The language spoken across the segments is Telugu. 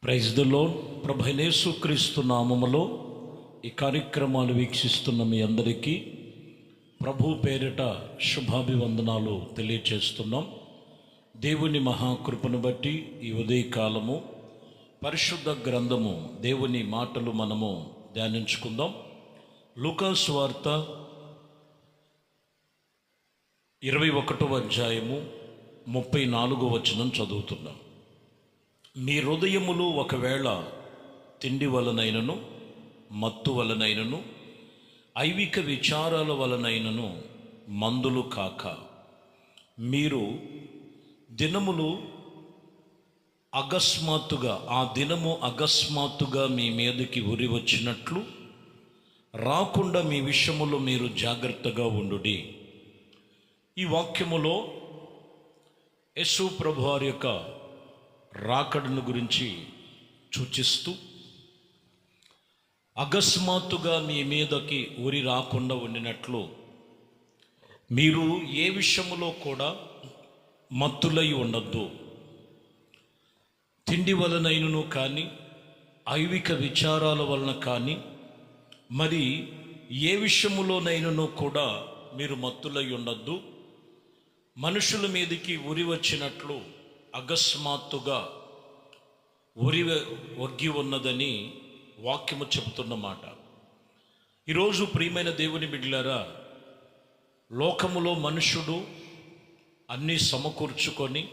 Praise the lord. ప్రభువైన యేసుక్రీస్తు నామములో ఈ కార్యక్రమాలు వీక్షిస్తున్న మీ అందరికీ ప్రభు పేరిట శుభాభివందనాలు తెలియచేస్తున్నాం. దేవుని మహాకృపను బట్టి ఈ ఉదయకాలము పరిశుద్ధ గ్రంథము దేవుని మాటలు మనము ధ్యానించుకుందాం. లూకా సువార్త 21వ అధ్యాయము 34వ వచనం చదువుతున్నాం. మీ హృదయములు ఒకవేళ తిండి వలనైనను, మత్తు వలనైనను, ఐవిక విచారాల వలనైనను మందులు కాక, మీరు దినములు అకస్మాత్తుగా ఆ దినము అకస్మాత్తుగా మీ మీదకి ఉరి వచ్చినట్లు రాకుండా మీ విషయములో మీరు జాగ్రత్తగా ఉండుడి. ఈ వాక్యములో యేసు ప్రభువారి యొక్క రాకడను గురించి సూచిస్తూ అకస్మాత్తుగా మీ మీదకి ఉరి రాకుండా ఉండినట్లు మీరు ఏ విషయములో కూడా మత్తులై ఉండద్దు. తిండి వలనైనను కానీ, ఐవిక విచారాల వలన కానీ, మరి ఏ విషయములోనైనను కూడా మీరు మత్తులై ఉండద్దు. మనుషుల మీదకి ఉరి వచ్చినట్లు అకస్మాత్తుగా ఉరి ఒగ్గి ఉన్నదని వాక్యము చెబుతున్నమాట. ఈరోజు ప్రియమైన దేవుని బిడ్డలారా, లోకములో మనుషుడు అన్నీ సమకూర్చుకొని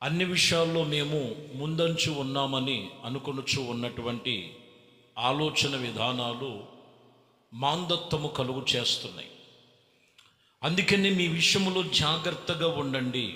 అన్ని విషయాల్లో మేము ముందంచు ఉన్నామని అనుకొనుచు ఉన్నటువంటి ఆలోచన విధానాలు మాందత్వము కలుగు చేస్తున్నాయి. అందుకని మీ విషయములో జాగ్రత్తగా ఉండండి.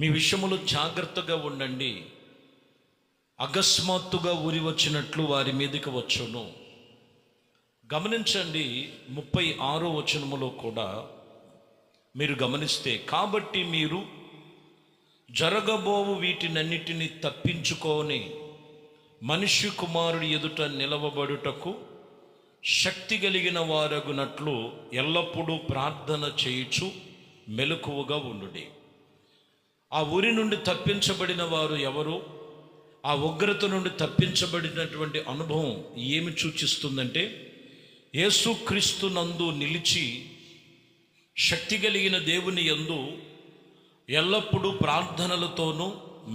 మీ విషయములో జాగ్రత్తగా ఉండండి. అకస్మాత్తుగా ఉరి వచ్చినట్లు వారి మీదకి వచ్చును. గమనించండి, 36వ వచనములో కూడా మీరు గమనిస్తే, కాబట్టి మీరు జరగబోవు వీటినన్నిటినీ తప్పించుకొని మనుష్య కుమారుడి ఎదుట నిలవబడుటకు శక్తి కలిగిన వారగునట్లు ఎల్లప్పుడూ ప్రార్థన చేయుచు మెలకువగా ఉండుడి. ఆ ఉరి నుండి తప్పించబడిన వారు ఎవరు? ఆ ఉగ్రత నుండి తప్పించబడినటువంటి అనుభవం ఏమి సూచిస్తుందంటే, యేసుక్రీస్తు నందు నిలిచి శక్తి కలిగిన దేవుని యందు ఎల్లప్పుడూ ప్రార్థనలతోనూ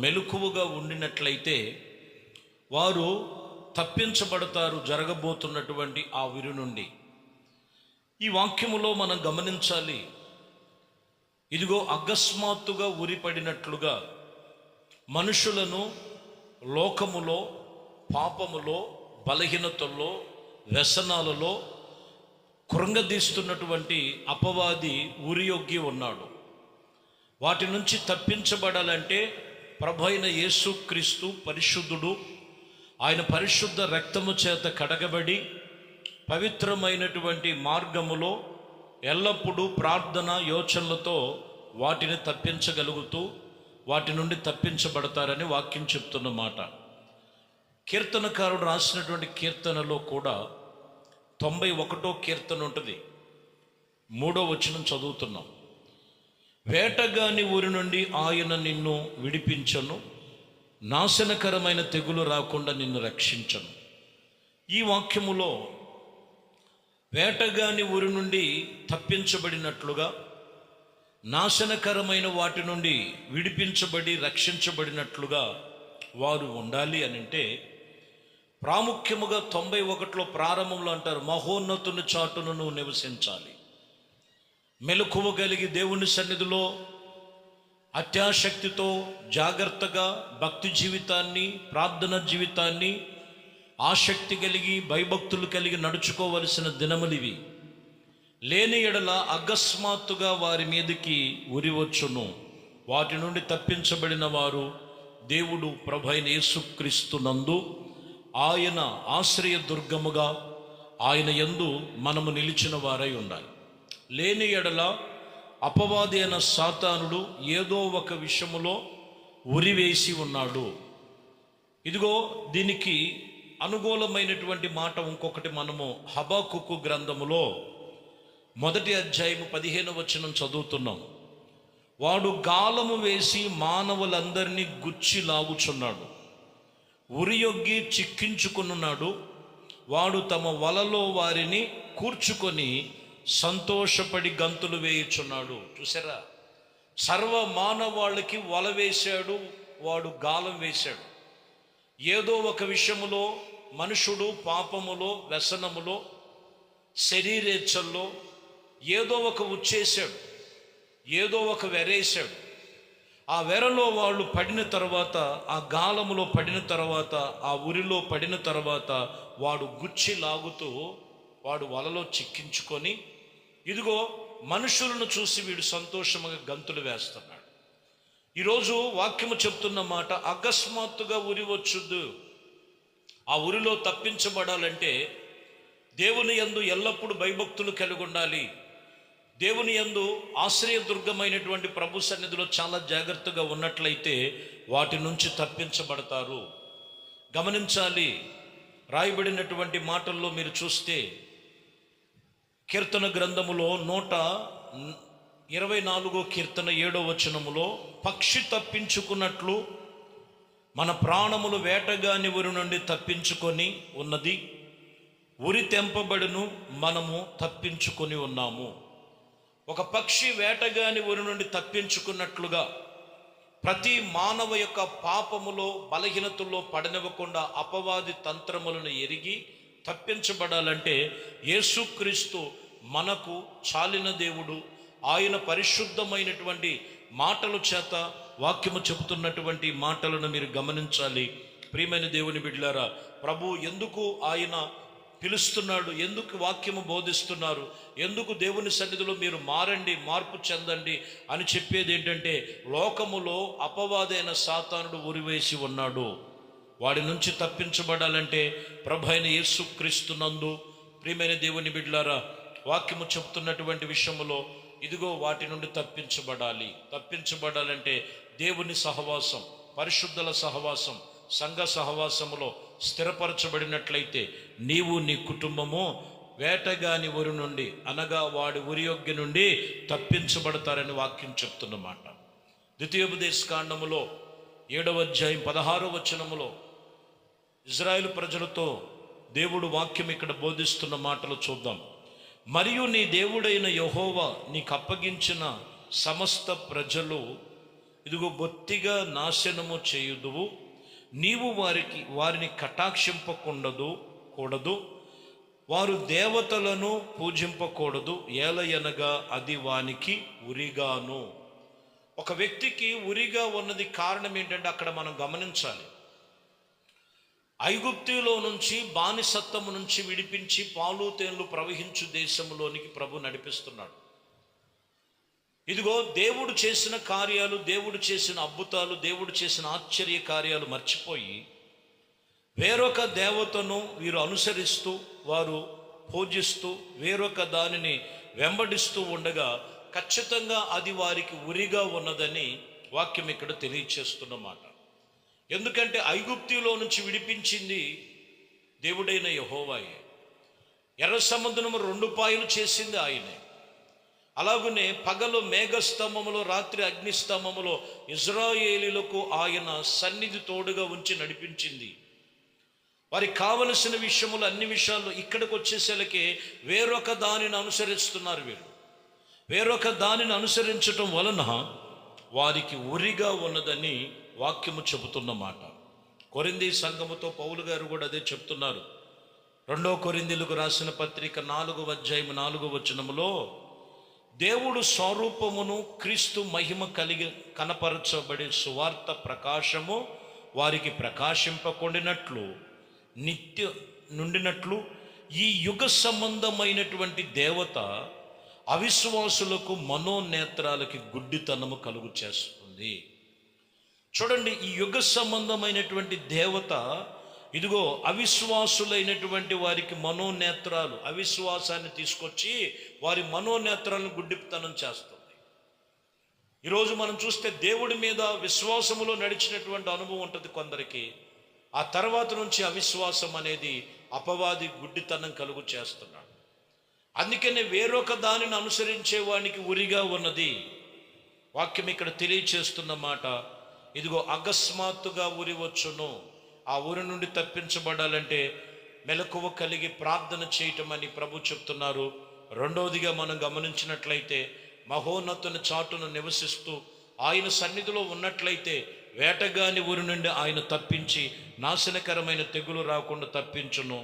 మెలకువగా ఉండినట్లయితే వారు తప్పించబడతారు జరగబోతున్నటువంటి ఆ ఉరి నుండి. ఈ వాక్యములో మనం గమనించాలి, ఇదిగో అకస్మాత్తుగా ఉరిపడినట్లుగా మనుషులను లోకములో, పాపములో, బలహీనతల్లో, వ్యసనాలలో కృంగదీస్తున్నటువంటి అపవాది ఉరియొగ్గి ఉన్నాడు. వాటి నుంచి తప్పించబడాలంటే ప్రభు అయిన యేసుక్రీస్తు పరిశుద్ధుడు, ఆయన పరిశుద్ధ రక్తము చేత కడగబడి పవిత్రమైనటువంటి మార్గములో ఎల్లప్పుడూ ప్రార్థన యోచనలతో వాటిని తప్పించగలుగుతూ వాటి నుండి తప్పించబడతారని వాక్యం చెప్తున్నమాట. కీర్తనకారుడు రాసినటువంటి కీర్తనలో కూడా 91వ కీర్తన ఉంటుంది. 3వ వచనం చదువుతున్నాం. వేటగాని ఊరి నుండి ఆయన నిన్ను విడిపించను, నాశనకరమైన తెగులు రాకుండా నిన్ను రక్షించను. ఈ వాక్యములో వేటగాని ఊరి నుండి తప్పించబడినట్లుగా, నాశనకరమైన వాటి నుండి విడిపించబడి రక్షించబడినట్లుగా వారు ఉండాలి అని అంటే, ప్రాముఖ్యముగా 91లో ప్రారంభంలో అంటారు, మహోన్నతుని చాటును నువ్వు నివసించాలి. మెలకువ కలిగి దేవుని సన్నిధిలో అత్యాశక్తితో జాగ్రత్తగా భక్తి జీవితాన్ని, ప్రార్థన జీవితాన్ని ఆసక్తి కలిగి భయభక్తులు కలిగి నడుచుకోవలసిన దినములివి. లేని ఎడల అకస్మాత్తుగా వారి మీదకి ఉరి వచ్చును. వాటి నుండి తప్పించబడిన వారు దేవుడు ప్రభైన యేసుక్రీస్తునందు ఆయన ఆశ్రయ దుర్గముగా ఆయన యందు మనము నిలిచిన వారై ఉండాలి. లేని ఎడల అపవాది అయిన సాతానుడు ఏదో ఒక విషయములో ఉరివేసి ఉన్నాడు. ఇదిగో దీనికి అనుకూలమైనటువంటి మాట ఇంకొకటి మనము హబక్కుకు గ్రంథములో 1వ అధ్యాయము 15వ వచనం చదువుతున్నాం. వాడు గాలము వేసి మానవులందరినీ గుచ్చి లాగుచున్నాడు, ఉరియొగ్గి చిక్కించుకున్నాడు. వాడు తమ వలలో వారిని కూర్చుకొని సంతోషపడి గంతులు వేయుచున్నాడు. చూసారా, సర్వ మానవాళ్ళకి వల వేశాడు, వాడు గాలం వేశాడు. ఏదో ఒక విషయములో మనుషుడు పాపములో, వ్యసనములో, శరీరేచ్ఛల్లో ఏదో ఒక ఉచ్చేశాడు, ఏదో ఒక వెరేశాడు. ఆ వెరలో వాళ్ళు పడిన తర్వాత, ఆ గాలములో పడిన తర్వాత, ఆ ఉరిలో పడిన తర్వాత వాడు గుచ్చి లాగుతూ వాడు వలలో చిక్కించుకొని, ఇదిగో మనుషులను చూసి వీడు సంతోషంగా గంతులు వేస్తున్నాడు. ఈరోజు వాక్యము చెప్తున్న మాట, అకస్మాత్తుగా ఉరి వచ్చుద్దు. ఆ ఉరిలో తప్పించబడాలంటే దేవుని యందు ఎల్లప్పుడూ భయభక్తులు కలిగి ఉండాలి. దేవుని యందు ఆశ్రయదుర్గమైనటువంటి ప్రభు సన్నిధిలో చాలా జాగ్రత్తగా ఉన్నట్లయితే వాటి నుంచి తప్పించబడతారు. గమనించాలి, రాయబడినటువంటి మాటల్లో మీరు చూస్తే కీర్తన గ్రంథములో 124 కీర్తన 7వ వచనములో, పక్షి తప్పించుకున్నట్లు మన ప్రాణములు వేటగాని ఉరి నుండి తప్పించుకొని ఉన్నది, ఉరి తెంపబడును, మనము తప్పించుకొని ఉన్నాము. ఒక పక్షి వేటగాని ఉరి నుండి తప్పించుకున్నట్లుగా ప్రతి మానవ యొక్క పాపములో, బలహీనతల్లో పడనివ్వకుండా అపవాది తంత్రములను ఎరిగి తప్పించబడాలంటే యేసుక్రీస్తు మనకు చాలిన దేవుడు. ఆయన పరిశుద్ధమైనటువంటి మాటల చేత వాక్యము చెబుతున్నటువంటి మాటలను మీరు గమనించాలి. ప్రియమైన దేవుని బిడ్డలారా, ప్రభు ఎందుకు ఆయన పిలుస్తున్నాడు, ఎందుకు వాక్యము బోధిస్తున్నారు, ఎందుకు దేవుని సన్నిధిలో మీరు మారండి, మార్పు చెందండి అని చెప్పేది ఏంటంటే, లోకములో అపవాదైన సాతానుడు ఉరివేసి ఉన్నాడు. వాడి నుంచి తప్పించబడాలంటే ప్రభైన యేసుక్రీస్తునందు ప్రియమైన దేవుని బిడ్డలారా వాక్యము చెప్తున్నటువంటి విషయములో ఇదిగో వాటి నుండి తప్పించబడాలంటే దేవుని సహవాసం, పరిశుద్ధుల సహవాసం, సంఘ సహవాసములో స్థిరపరచబడినట్లయితే నీవు నీ కుటుంబము వేటగాని ఉరి నుండి, అనగా వాడి ఉరియొగ్గి నుండి తప్పించబడతారని వాక్యం చెప్తున్నమాట. ద్వితీయోపదేశ కాండములో 7వ అధ్యాయం 16వ వచనములో ఇజ్రాయేలు ప్రజలతో దేవుడు వాక్యం ఇక్కడ బోధిస్తున్న మాటలు చూద్దాం. మరియు నీ దేవుడైన యెహోవా నీకు అప్పగించిన సమస్త ప్రజలు ఇదిగో బొత్తిగా నాశనము చేయుదువు. నీవు వారిని కటాక్షింపకూడదు. వారు దేవతలను పూజింపకూడదు, ఏలయనగా అది వానికి ఉరిగాను. ఒక వ్యక్తికి ఉరిగా ఉన్నది కారణం ఏంటంటే అక్కడ మనం గమనించాలి. ఐగుప్తులో నుంచి, బానిసత్వము నుంచి విడిపించి పాలు తేనెలు ప్రవహించు దేశంలోనికి ప్రభు నడిపిస్తున్నాడు. ఇదిగో దేవుడు చేసిన కార్యాలు, దేవుడు చేసిన అద్భుతాలు, దేవుడు చేసిన ఆశ్చర్య కార్యాలు మర్చిపోయి వేరొక దేవతను వీరు అనుసరిస్తూ, వారు పూజిస్తూ, వేరొక దానిని వెంబడిస్తూ ఉండగా ఖచ్చితంగా అది వారికి ఉరిగా ఉన్నదని వాక్యం ఇక్కడ తెలియచేస్తున్నమాట. ఎందుకంటే ఐగుప్తులో నుంచి విడిపించింది దేవుడైన యెహోవాయే. ఎర్ర సముద్రము 2 పాయలు చేసింది ఆయనే. అలాగనే పగలు మేఘస్తంభములో, రాత్రి అగ్నిస్తంభములో ఇజ్రాయేలీలకు ఆయన సన్నిధి తోడుగా ఉంచి నడిపించింది. వారికి కావలసిన విషయములు, అన్ని విషయాల్లో ఇక్కడికి వచ్చేసరికి వేరొక దానిని అనుసరిస్తున్నారు. వీరు వేరొక దానిని అనుసరించటం వలన వారికి ఉరిగా ఉన్నదని వాక్యము చెబుతున్నమాట. కొరింథీ సంఘముతో పౌలు గారు కూడా అదే చెప్తున్నారు. 2 కొరింథీలకు రాసిన పత్రిక 4వ అధ్యాయం 4వ వచనములో, దేవుడు స్వరూపమును క్రీస్తు మహిమ కలిగి కనపరచబడే సువార్త ప్రకాశము వారికి ప్రకాశింపకుండినట్లు నిత్య నుండినట్లు ఈ యుగ సంబంధమైనటువంటి దేవత అవిశ్వాసులకు మనోనేత్రాలకి గుడ్డితనము కలుగు చేస్తుంది. చూడండి, ఈ యుగ సంబంధమైనటువంటి దేవత ఇదిగో అవిశ్వాసులైనటువంటి వారికి మనోనేత్రాలు, అవిశ్వాసాన్ని తీసుకొచ్చి వారి మనోనేత్రాలను గుడ్డితనం చేస్తుంది. ఈరోజు మనం చూస్తే దేవుడి మీద విశ్వాసములో నడిచినటువంటి అనుభవం ఉంటుంది కొందరికి, ఆ తర్వాత నుంచి అవిశ్వాసం అనేది అపవాది గుడ్డితనం కలుగు చేస్తున్నాడు. అందుకనే వేరొక దానిని అనుసరించే వానికి ఉరిగా ఉన్నది. వాక్యం ఇక్కడ తెలియచేస్తున్న మాట, ఇదిగో అకస్మాత్తుగా ఉరి వచ్చును. ఆ ఊరి నుండి తప్పించబడాలంటే మెలకువ కలిగి ప్రార్థన చేయటం అని ప్రభు చెప్తున్నారు. రెండవదిగా మనం గమనించినట్లయితే మహోన్నతుని చాటును నివసిస్తూ ఆయన సన్నిధిలో ఉన్నట్లయితే వేటగాని ఊరి నుండి ఆయన తప్పించి నాశనకరమైన తెగులు రాకుండా తప్పించును.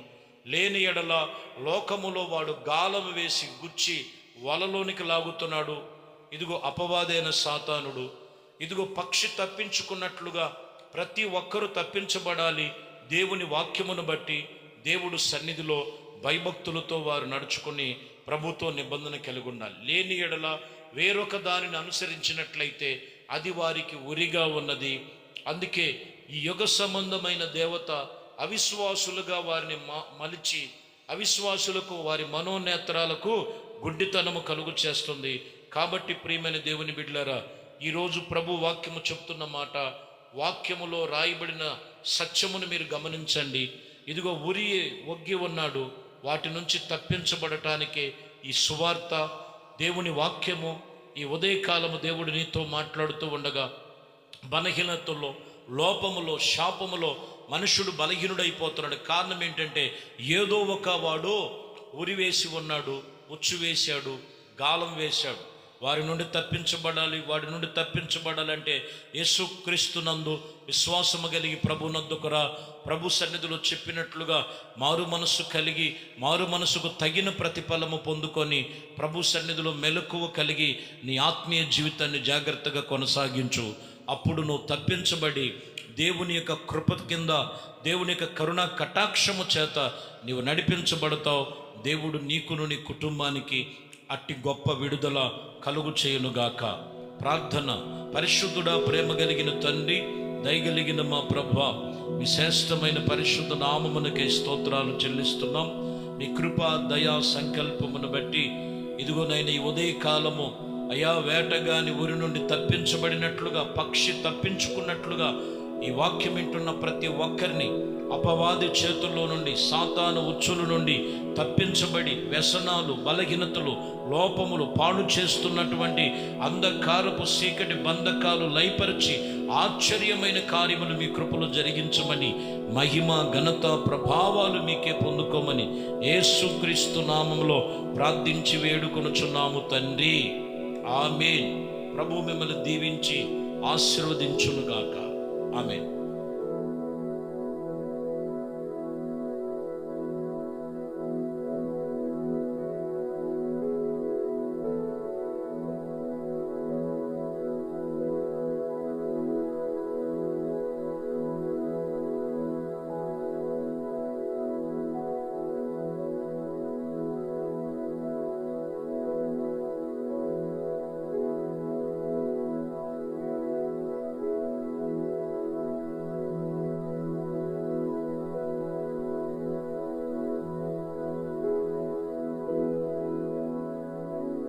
లేని ఎడల లోకములో వాడు గాలం వేసి గుచ్చి వలలోనికి లాగుతున్నాడు. ఇదిగో అపవాదైన సాతానుడు. ఇదిగో పక్షి తప్పించుకున్నట్లుగా ప్రతి ఒక్కరూ తప్పించబడాలి. దేవుని వాక్యమును బట్టి దేవుడు సన్నిధిలో భయభక్తులతో వారు నడుచుకుని ప్రభుతో నిబంధన కలిగి ఉండాలి. లేని ఎడల వేరొక దానిని అనుసరించినట్లయితే అది వారికి ఉరిగా ఉన్నది. అందుకే ఈ యుగ సంబంధమైన దేవత అవిశ్వాసులుగా వారిని మలిచి అవిశ్వాసులకు వారి మనోనేత్రాలకు గుడ్డితనము కలుగు చేస్తుంది. కాబట్టి ప్రియమైన దేవుని బిడ్డలారా, ఈరోజు ప్రభు వాక్యము చెప్తున్న మాట, వాక్యములో రాయబడిన సత్యమును మీరు గమనించండి. ఇదిగో ఉరి ఒగ్గి ఉన్నాడు. వాటి నుంచి తప్పించబడటానికే ఈ సువార్త, దేవుని వాక్యము ఈ ఉదయకాలము దేవుడు నీతో మాట్లాడుతూ ఉండగా, బలహీనతలో, లోపములో, శాపములో మనుషుడు బలహీనుడైపోతున్నాడు. కారణం ఏంటంటే ఏదో ఒక వాడు ఉరి వేసి ఉన్నాడు, ఉచ్చు వేశాడు, గాలం వేశాడు. వారి నుండి తప్పించబడాలి. వాడి నుండి తప్పించబడాలంటే యేసుక్రీస్తునందు విశ్వాసము కలిగి ప్రభునందుకు రా. ప్రభు సన్నిధిలో చెప్పినట్లుగా మారు మనస్సు కలిగి మారు మనసుకు తగిన ప్రతిఫలము పొందుకొని ప్రభు సన్నిధిలో మెలకువ కలిగి నీ ఆత్మీయ జీవితాన్ని జాగ్రత్తగా కొనసాగించు. అప్పుడు నువ్వు తప్పించబడి దేవుని యొక్క కృప కింద, దేవుని యొక్క కరుణా కటాక్షము చేత నీవు నడిపించబడతావు. దేవుడు నీకును నీ కుటుంబానికి అట్టి గొప్ప విడుదల కలుగు చేయునుగాక. ప్రార్థన. పరిశుద్ధుడా, ప్రేమ కలిగిన తండ్రి, దయగలిగిన మా ప్రభువా, మీ శ్రేష్టమైన పరిశుద్ధ నామమునకే స్తోత్రాలు చెల్లిస్తున్నాం. నీ కృపా దయా సంకల్పమును బట్టి ఇదిగోనైనా ఈ ఉదయకాలము అయా వేటగాని ఊరి నుండి తప్పించబడినట్లుగా, పక్షి తప్పించుకున్నట్లుగా ఈ వాక్యం వింటున్న ప్రతి ఒక్కరిని అపవాది చేతుల్లో నుండి, సాతాను ఉచ్చుల నుండి తప్పించబడి వ్యసనాలు, బలహీనతలు, లోపములు పాడు చేస్తున్నటువంటి అంధకారపు చీకటి బంధకాలు లయపరిచి ఆశ్చర్యమైన కార్యములు మీ కృపలో జరిగించమని, మహిమ ఘనత ప్రభావాలు మీకే పొందుకోమని యేసుక్రీస్తు నామములో ప్రార్థించి వేడుకొనుచున్నాము తండ్రి. ఆమేన్. ప్రభు మిమ్మల్ని దీవించి ఆశీర్వదించునుగాక. ఆమేన్.